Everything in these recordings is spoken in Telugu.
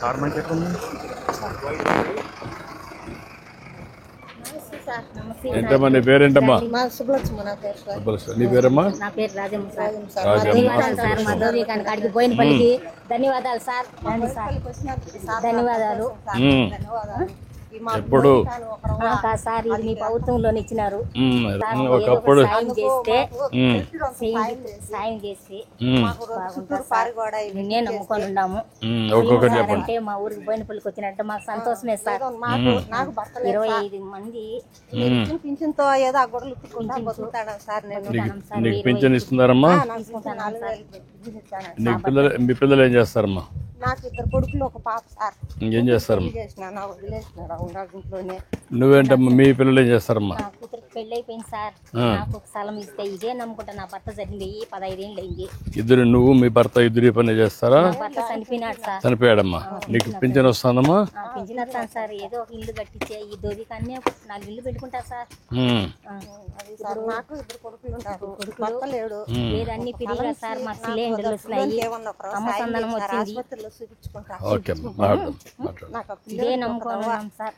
కార్మెంట్ ఎట్లుంది? ఏంటమ్మా నీ పేరేంటమ్మా? నీ పేరమ్మా? నా పేరు రాజమ్మ సార్. మా దౌర్యకానికి అడిగి పోయిన పనికి ధన్యవాదాలు సార్. ధన్యవాదాలు. ఎప్పుడు సార్ ఇది మీ ప్రభుత్వంలోనే ఇచ్చినారు. ఒకప్పుడు సాయం చేసి నిన్నే నమ్ముకొని ఉన్నాము. అంటే మా ఊరికి పోయిన పల్లికి వచ్చినట్టు మాకు సంతోషమే సార్. 25 మంది పింఛన్తో ఏదో పింఛన్ ఇస్తున్నారమ్మా? మీ పిల్లలు ఏం చేస్తారమ్మా? నాకు 2 కొడుకులు 1 పాప సార్. ఏం చేస్తారు? నువ్వేంటమ్మా? మీ పిల్లలు ఏం చేస్తారమ్మా? కూతురికి పెళ్లి అయిపోయింది సార్. నాకు ఒక స్థలం ఇస్తే ఇదే నమ్ముకుంటా. నా భర్త చనిపోయి 15 ఏళ్ళు అయింది. ఇద్దరు నువ్వు మీ భర్త ఇద్దరు పని చేస్తారా? భర్త చనిపోయినాడు సార్. చనిపోయాడమ్మా. నీకు పింఛన్ వస్తుందమ్మా? పింఛన్ వస్తాను సార్. ఏదో ఒక ఇల్లు కట్టించే ఈ దోది కానీ 4 ఇల్లు పెట్టుకుంటా సార్. నాకు 2 కొడుకులు ఉన్నారు. ఏదన్నీ ఫ్రీగా సార్. మాకు సిలిండర్లు వస్తున్నాయి. అమ్మ సందనం వచ్చింది. ఇదే నమ్ముకున్నాం సార్.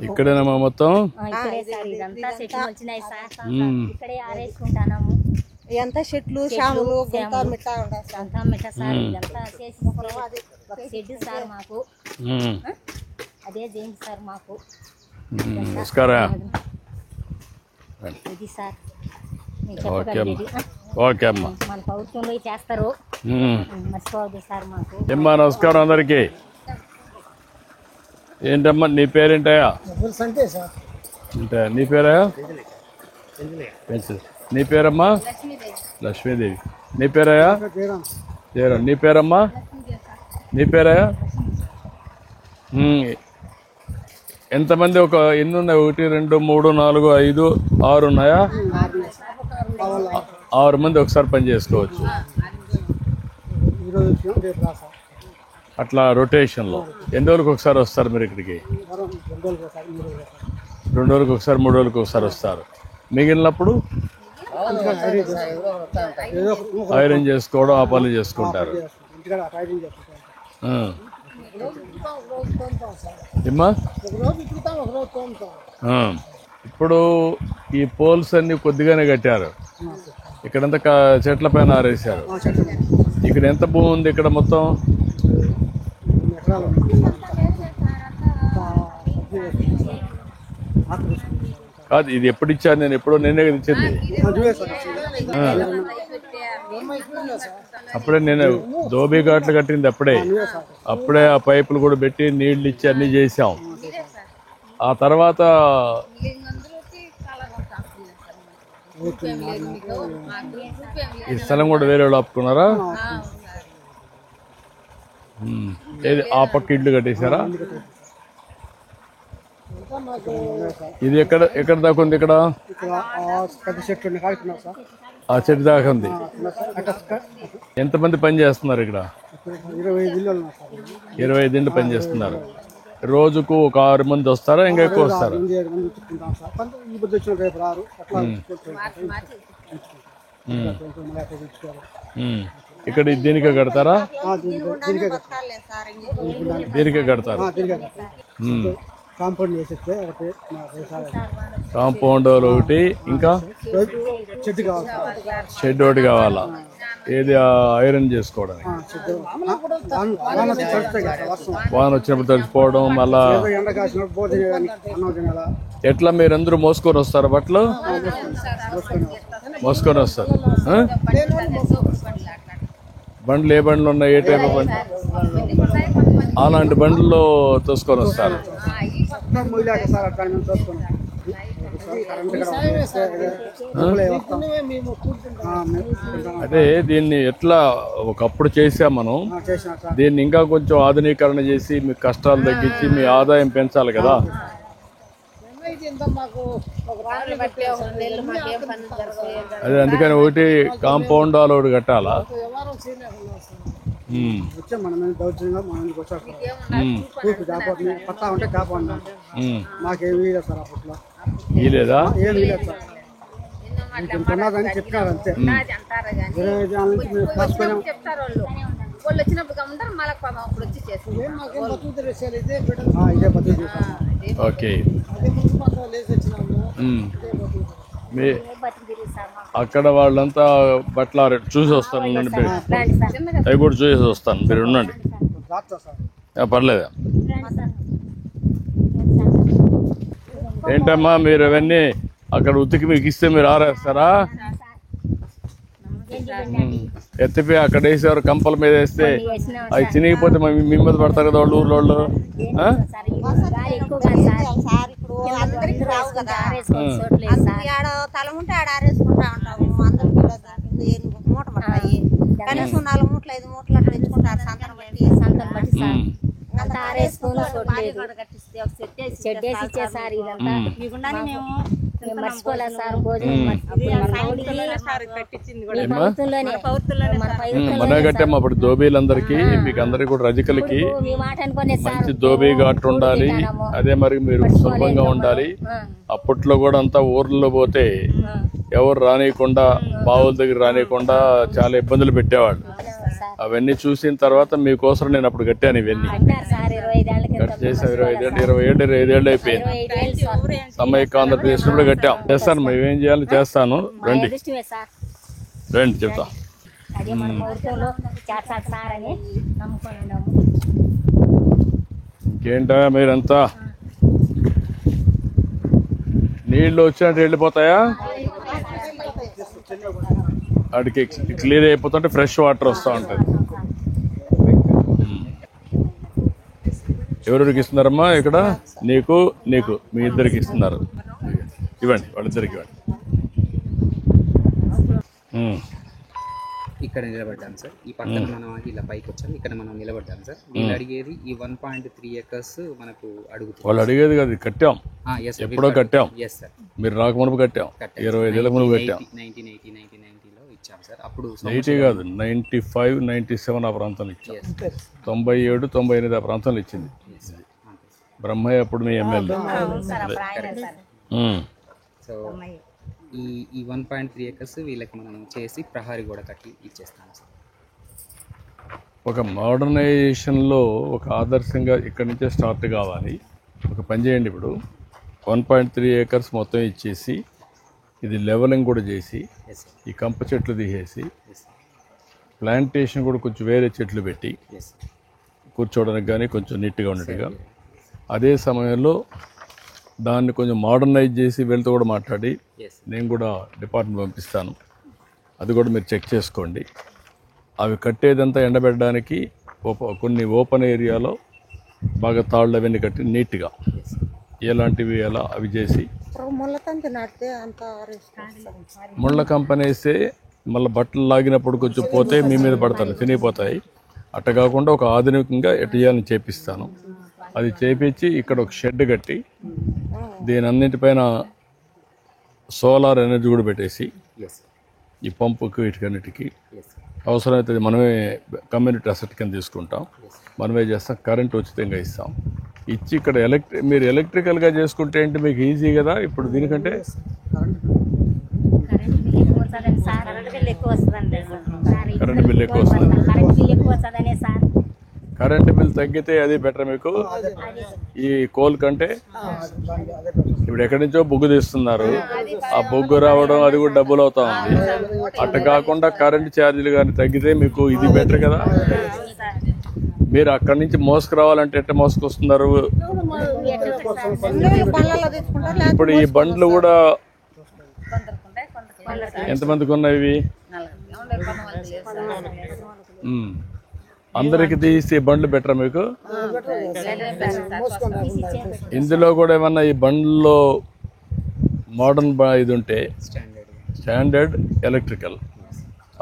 ఇక్కడేనమ్మా మొత్తం? ఇక్కడే సార్. ఇదంతా చెట్లు వచ్చినాయి సార్. ఇక్కడే ఆరేసుకుంటాము. ఎంత చెట్లు శాములు అంతా మిట్ట సార్. ఇదంతా చేసి ఒక షెడ్ సార్ మాకు. అదే చేయండి సార్ మాకు. ఇది సార్ ఓకే అమ్మా. మన ప్రభుత్వంలో చేస్తారు. మర్చిపోవద్దు సార్ మాకు. ఏమ్మా నమస్కారం అందరికి. ఏంటమ్మా నీ పేరేంటయా? అంటే నీ పేరయా? నీ పేరమ్మా? లక్ష్మీదేవి. నీ పేరయా? జయరాం. నీ పేరమ్మా? నీ పేరయా? ఎంతమంది? ఒక ఎన్ని ఉన్నాయి? 1 2 3 4 5 6 ఉన్నాయా? 6 మంది ఒకసారి పని చేసుకోవచ్చు అట్లా రొటేషన్లో. ఎన్ని రోజులకు ఒకసారి వస్తారు మీరు ఇక్కడికి? 2 రోజులకు ఒకసారి 3 రోజులకు ఒకసారి వస్తారు. మిగిలినప్పుడు ఐరన్ చేసుకోవడం ఆ పనులు చేసుకుంటారు. ఇప్పుడు ఈ పోల్స్ అన్ని కొద్దిగానే కట్టారు. ఇక్కడంతా చెట్ల పైన ఆరేసారు. ఇక్కడ ఎంత భూమి ఉంది? ఇక్కడ మొత్తం కాదు. ఇది ఎప్పుడు ఇచ్చాను? నేను ఎప్పుడో నేనే కదా ఇచ్చింది. అప్పుడే నేను దోబీ ఘాట్లు కట్టింది. అప్పుడే ఆ పైపులు కూడా పెట్టి నీళ్లు ఇచ్చి అన్ని చేసాం. ఆ తర్వాత ఈ స్థలం కూడా వేరే వాళ్ళు ఆపుకున్నారా? ఏది ఆ పక్క ఇల్లు కట్టేశారా? ఇది ఎక్కడ దాకా ఉంది? ఇక్కడ ఆ చెట్టు దాకా ఉంది. ఎంతమంది పని చేస్తున్నారు ఇక్కడ? 25 ఇండ్లు పని చేస్తున్నారు. రోజుకు ఒక 6 మంది వస్తారా? ఇంకా ఎక్కువ వస్తారా? ఇక్కడ దీనికే కడతారా? దీనికే కడతారు. కాంపౌండ్ ఒకటి, ఇంకా షెడ్ ఒకటి కావాలా? ఏది ఐరన్ చేసుకోవడానికి? వాన వచ్చినప్పుడు తడిచిపోవడం. మళ్ళా ఎట్లా మీరందరూ మోసుకొని వస్తారు? బట్టలు మోసుకొని వస్తారు. బండ్లు ఏ బండ్లు ఉన్నాయి? ఏ టైప్ బండ్లు? అలాంటి బండ్లలో తోసుకొని వస్తారు. అదే దీన్ని ఎట్లా ఒకప్పుడు చేసాం మనం. దీన్ని ఇంకా కొంచెం ఆధునీకరణ చేసి మీ కష్టాలు తగ్గించి మీ ఆదాయం పెంచాలి కదా. అదే అందుకని ఒకటి కాంపౌండ్ హాల్ ఒకటి కట్టాలా? ఉన్నదని చెప్తారు అంతే. 25 ఏళ్ళ నుంచి మేము కాసుకొని చెప్తారు వాళ్ళు వచ్చినప్పుడు గమ్ముంటారు మళ్ళీ అప్పుడు వచ్చి చేస్తారు. ఇదే పద్ధతి చేస్తాం. ఓకే అదే ముందు మాత్రం లేచి వచ్చినాము. మీ అక్కడ వాళ్ళంతా బట్టలు చూసి వస్తాను ఉండండి. అవి కూడా చూసి వస్తాను, మీరు ఉండండి. రాత్రి సార్ పర్లేదు. ఏంటమ్మా మీరు అవన్నీ అక్కడ ఉతికి మీకు ఇస్తే మీరు ఆరేస్తారా? ఎత్తిపోయి అక్కడ వేసేవారు కంపల మీద వేస్తే అవి తినకపోతే మీ మీద పడతారు కదా వాళ్ళు ఊర్లో వాళ్ళు. సార్ ఇప్పుడు అందరికి రావు కదా, ఆడ తల ఉంటే ఆడ ఆరేసుకుంటా ఉంటాము. అందరికి మూట పడతాయి, కనీసం 4 మూటలు 5 మూటలు అట్లా తెచ్చుకుంటారు సంతను బట్టి. అంతా ఆరేసుకొని షెడ్ వేసి ఇచ్చేసారు. ఇదంతా మేము మర్చిపోలేదు సార్. భోజనం మన కట్టాము అప్పుడు దోబీలందరికీ, మీకు అందరికి కూడా రజకులకి మంచి దోబీ ఘాట్ ఉండాలి. అదే మరి మీరు సులభంగా ఉండాలి. అప్పట్లో కూడా అంతా ఊర్లలో పోతే ఎవరు రానియకుండా, బావుల దగ్గర రానియకుండా చాలా ఇబ్బందులు పెట్టేవాళ్ళు. అవన్నీ చూసిన తర్వాత మీకోసం నేను అప్పుడు కట్టాను. ఇవన్నీ కట్ చేసాం. 25 ఏళ్ళు అయిపోయింది. సమైక్య ఆంధ్రప్రదేశ్ కూడా కట్టాం. చేస్తాను, మేమేం చేయాలో చేస్తాను. రండి రండి చెప్తా. ఇంకేంటా మీరంతా నీళ్ళు వచ్చినట్టు వెళ్ళిపోతాయా? వాడికి క్లియర్ అయిపోతుంటే ఫ్రెష్ వాటర్ వస్తూ ఉంటుంది. ఎవరెవరికి ఇస్తున్నారమ్మా ఇక్కడ? నీకు నీకు మీ ఇద్దరికి ఇస్తున్నారు. ఇవ్వండి, వాళ్ళిద్దరికి ఇవ్వండి. ఇక్కడ నిలబడ్డాను సార్. ఈ పక్కన మనం ఇలా పైకి వచ్చాము. ఇక్కడ మనం నిలబడ్డాము సార్. వీళ్ళు అడిగేది ఈ 1.3 acres మనకు అడుగుతుంది. వాళ్ళు అడిగేది కాదు, కట్టాం, ఎప్పుడో కట్టాం. మీరు రాకమునుపు కట్టాం, 25 ఏళ్ళ మునుపు కట్టాం. 1990లో ఇచ్చాం సార్. అప్పుడు 90 కాదు, 95, 97 ఆ ప్రాంతంలో ఇచ్చాం. 97, 98 ఆ ప్రాంతంలో ఇచ్చింది బ్రహ్మయ్య, అప్పుడు మీ ఎమ్మెల్యే. సో ఈ 1.3 acres వీళ్ళకి మనం చేసి ప్రహారీ గోడ కట్టి ఇచ్చేస్తాం సార్. ఒక మోడర్నైజేషన్లో ఒక ఆదర్శంగా ఇక్కడి నుంచే స్టార్ట్ కావాలి. ఒక పని చేయండి, ఇప్పుడు 1.3 acres మొత్తం ఇచ్చేసి ఇది లెవెలింగ్ కూడా చేసి ఈ కంప చెట్లు తీసేసి ప్లాంటేషన్ కూడా కొంచెం వేరే చెట్లు పెట్టి కూర్చోవడానికి కానీ కొంచెం నీట్గా ఉన్నట్టుగా, అదే సమయంలో దాన్ని కొంచెం మోడర్నైజ్ చేసి వీళ్ళతో కూడా మాట్లాడి నేను కూడా డిపార్ట్మెంట్ పంపిస్తాను. అది కూడా మీరు చెక్ చేసుకోండి. అవి కట్టేదంతా ఎండబెట్టడానికి కొన్ని ఓపెన్ ఏరియాలో బాగా తాళ్ళు అవన్నీ కట్టి నీట్గా ఎలాంటివి ఎలా అవి చేసి ముళ్ళ కంపెనీ వేస్తే మళ్ళీ బట్టలు లాగినప్పుడు కొంచెం పోతే మీ మీద పడతారు, తినిగిపోతాయి. అట్ట కాకుండా ఒక ఆధునికంగా ఎట్ట చేయాలని చేపిస్తాను. అది చేపించి ఇక్కడ ఒక షెడ్ కట్టి దీని అన్నింటిపైన సోలార్ ఎనర్జీ కూడా పెట్టేసి ఈ పంపుకి వీటికన్నిటికీ అవసరమైతే మనమే కమ్యూనిటీ అసెట్ కింద తీసుకుంటాం, మనమే చేస్తాం. కరెంట్ ఉచితంగా ఇస్తాం. ఇచ్చి ఇక్కడ మీరు ఎలక్ట్రికల్గా చేసుకుంటే ఏంటి మీకు ఈజీ కదా. ఇప్పుడు దీనికంటే కరెంట్ బిల్ ఎక్కువ వస్తుంది. కరెంటు బిల్ తగ్గితే అది బెటర్ మీకు. ఈ కోల్ కంటే ఇప్పుడు ఎక్కడి నుంచో బొగ్గు తీస్తున్నారు, ఆ బొగ్గు రావడం అది కూడా డబ్బులు అవుతా ఉంది. అట్ట కాకుండా కరెంటు ఛార్జీలు కానీ తగ్గితే మీకు ఇది బెటర్ కదా. మీరు అక్కడి నుంచి మోసుకురావాలంటే ఎట్ట మోసుకొస్తున్నారు? ఇప్పుడు ఈ బండ్లు కూడా ఎంతమందికి ఉన్నాయి? అందరికి తీసి బండ్లు బెటర్ మీకు. ఇందులో కూడా ఏమన్నా ఈ బండ్లో మోడర్న్ ఇది ఉంటే స్టాండర్డ్ ఎలక్ట్రికల్,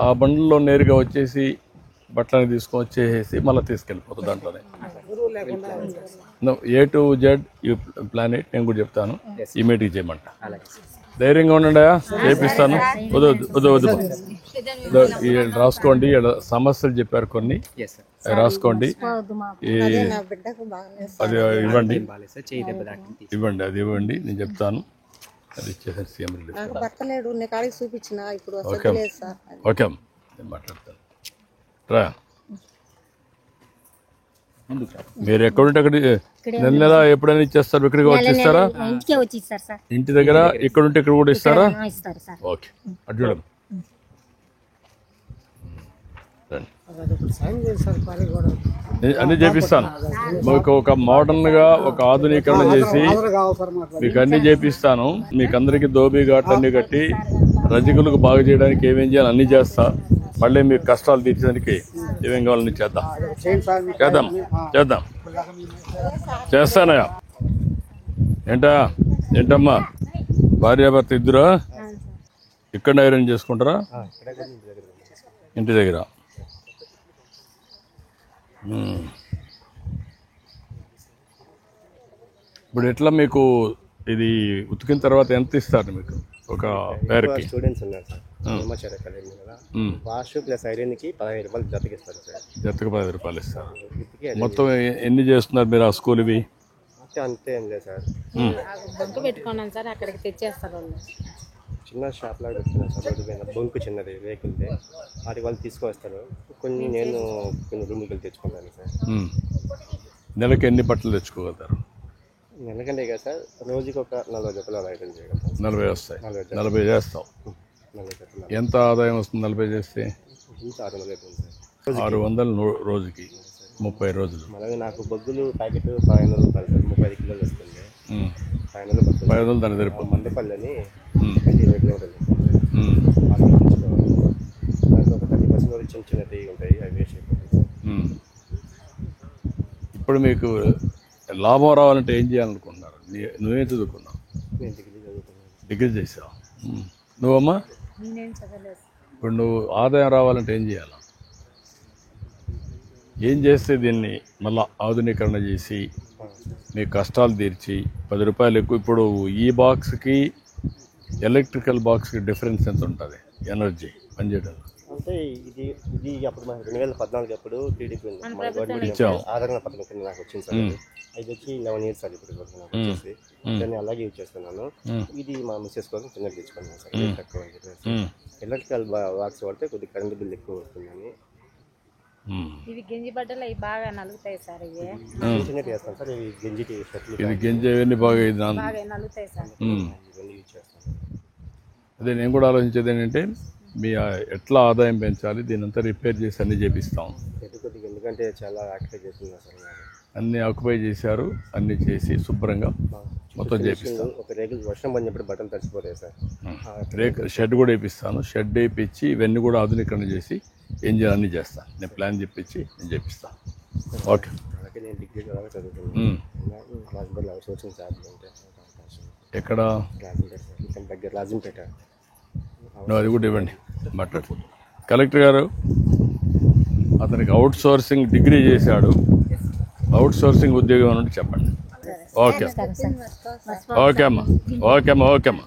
ఆ బండ్లో నేరుగా వచ్చేసి బట్టలని తీసుకొని వచ్చేసి మళ్ళీ తీసుకెళ్ళిపోతుంది. దాంట్లోనే A to Z you plan it. నేను కూడా చెప్తాను, ఇమీడియట్గా చేయమంట. ధైర్యంగా ఉండండి, చేపిస్తాను. వద్దు రాసుకోండి. సమస్యలు చెప్పారు కొన్ని, రాసుకోండి. అది ఇవ్వండి, అది ఇవ్వండి, నేను చెప్తాను. అది ఇచ్చేసాను సీఎం రిలీఫ్ నాకు భర్త లేడు, నేను కాడికి చూపించిన, ఇప్పుడు ఓకే వసతి లేదు సార్. ఓకే అమ్మ నేను మాట్లాడతాను రా. మీరు ఎక్కడుంటే అక్కడ నెల ఎప్పుడైనా ఇచ్చేస్తారు, ఇక్కడికి వచ్చి ఇస్తారా? ఇంటికే వచ్చి ఇస్తారు సార్. ఇంటి దగ్గర ఇక్కడుంటే ఇక్కడ కూడా ఇస్తారా? ఇస్తారు సార్. ఓకే అటు చూడమ్మ. రండి. అన్ని చేపిస్తాను మీకు. ఒక మోడర్న్ గా ఒక ఆధునీకరణ చేసి మీకు అన్ని చేపిస్తాను. మీకు అందరికి దోబీ ఘాట్లు అన్ని కట్టి రజకులకు బాగు చేయడానికి ఏమేం చేయాలి అన్ని చేస్తా. మళ్ళీ మీకు కష్టాలు తీర్చడానికి ఏమేం కావాలని చేద్దాం చేద్దాం చేద్దాం చేస్తానయ్యా. ఏంటమ్మా భార్యాభర్త ఇద్దరా ఇక్కడ ఐరన్ చేసుకుంటారా? ఇంటి దగ్గర. ఇప్పుడు ఎట్లా మీకు ఇది ఉతికిన తర్వాత ఎంత ఇస్తారు మీకు ఒక పేరుకి? స్టూడెంట్స్ ఉన్నారు సార్ బ్రహ్మచారి అకాడమీ కదా, వాష్ ప్లస్ ఐరన్ కి 15 రూపాయలు జతకి ఇస్తారు సార్. జతకు 10 రూపాయలు ఇస్తారు. మొత్తం ఎన్ని చేస్తున్నారు మీరు ఆ స్కూల్ ఇవి? అంతే ఏం లేదు సార్, బంకు పెట్టుకున్నాను సార్, అక్కడికి తెచ్చేస్తారు వాళ్ళు. చిన్న షాప్ లాగా పెట్టుకున్నాను సార్. రోడ్డు పైన బొంకు చిన్నది వెహికల్ది, వాటి వాళ్ళు తీసుకొస్తారు. కొన్ని నేను కొన్ని రూమ్కి వెళ్ళి తెచ్చుకుంటాను సార్. నెలకి ఎన్ని బట్టలు తెచ్చుకోగలుగుతారు? నెలకంటే కదా సార్, రోజుకి ఒక 40 జతలు అలా ఐటమ్ చేయగలుగుతాం. 40 వస్తాయి. 40 చేస్తావు. 40 జతలు ఎంత ఆదాయం వస్తుంది 40 చేస్తే? 600 అవుతుంది సార్. 600 రోజుకి 30 రోజులు. అలాగే నాకు బొగ్గులు ప్యాకెట్ 500 రూపాయలు సార్, 35 కిలోలు వస్తుంది. 500 బొగ్గులు 500 దాన్ని సరిపోతుంది. మండపల్లని 20 కిలోమీటర్లు దాంట్లో ఒక 30% వరకు చిన్న చిన్న తీగ ఉంటాయి, అవి వేస్ట్ అయిపోతాయి. ఇప్పుడు మీకు లాభం రావాలంటే ఏం చేయాలనుకుంటున్నారు? నువ్వేం చదువుకున్నావు? నేను డిగ్రీ చదువుతున్నాను. డిగ్రీ చేసావు. నువ్వమ్మా? నేనేం చదవలేదు. ఇప్పుడు నువ్వు ఆదాయం రావాలంటే ఏం చేయాలి? ఏం చేస్తే దీన్ని మళ్ళీ ఆధునీకరణ చేసి మీ కష్టాలు తీర్చి 10 రూపాయలు ఎక్కువ. ఇప్పుడు ఈ బాక్స్కి ఎలక్ట్రికల్ బాక్స్కి డిఫరెన్స్ ఎంత ఉంటుంది ఎనర్జీ పనిచేయడంలో? అంటే ఇది అప్పుడు మనకి 2014 అప్పుడు టీడీపీ ఆదరణ పథకం కింద నాకు వచ్చింది సార్. అది వచ్చి 11 years సార్ ఇప్పుడు నాకు వచ్చేసి. దాన్ని అలాగే యూజ్ చేస్తున్నాను. ఇది మా మిస్సెస్ కోసం చిన్నగా తెచ్చుకున్నాను సార్, తక్కువ అని చెప్పేసి. ఎలక్ట్రికల్ బాక్స్ వాడితే కొద్దిగా కరెంట్ బిల్ ఎక్కువ వస్తుందని. ఇవి గింజి బట్టలు అవి బాగా నలుగుతాయి సార్. ఇవి చిన్నట్టు చేస్తాను సార్. ఇవి గంజి షర్ట్లు ఇది గంజి ఇవన్నీ బాగా ఇది బాగా నలుగుతాయి సార్. ఇవన్నీ యూజ్ చేస్తాను. అదే నేను కూడా ఆలోచించేది ఏంటంటే మీ ఎట్లా ఆదాయం పెంచాలి, దీని అంతా రిపేర్ చేసి అన్నీ చేపిస్తాం. కొద్దిగా ఎందుకంటే చాలా యాక్టివ్ చేస్తున్నా సార్. అన్నీ ఆక్యుపై చేశారు, అన్నీ చేసి శుభ్రంగా మొత్తం చేపిస్తాం. ఒక రేకులు వర్షం పడినప్పుడు బట్టలు తడిసిపోతాయి సార్. షెడ్ కూడా వేపిస్తాను. షెడ్ వేయించి ఇవన్నీ కూడా ఆధునీకరణ చేసి ఏం చేయాలి అన్నీ చేస్తాను. నేను ప్లాన్ చెప్పించి నేను చేపిస్తాను. ఓకే. అలాగే నేను డిగ్రీ అలాగే చదువుతున్నాను. రాజంపేట అవుట్సోర్సింగ్ జాబ్లు ఉంటాయి. ఎక్కడ? రాజంపేట సార్, ఇక్కడ దగ్గర రాజంపేట. నువ్వు అది కూడా ఇవ్వండి మాట్లాడు. కలెక్టర్ గారు అతనికి అవుట్ సోర్సింగ్ డిగ్రీ చేశాడు, అవుట్ సోర్సింగ్ ఉద్యోగం అని చెప్పండి. ఓకే ఓకే అమ్మా, ఓకే అమ్మా, ఓకే అమ్మా.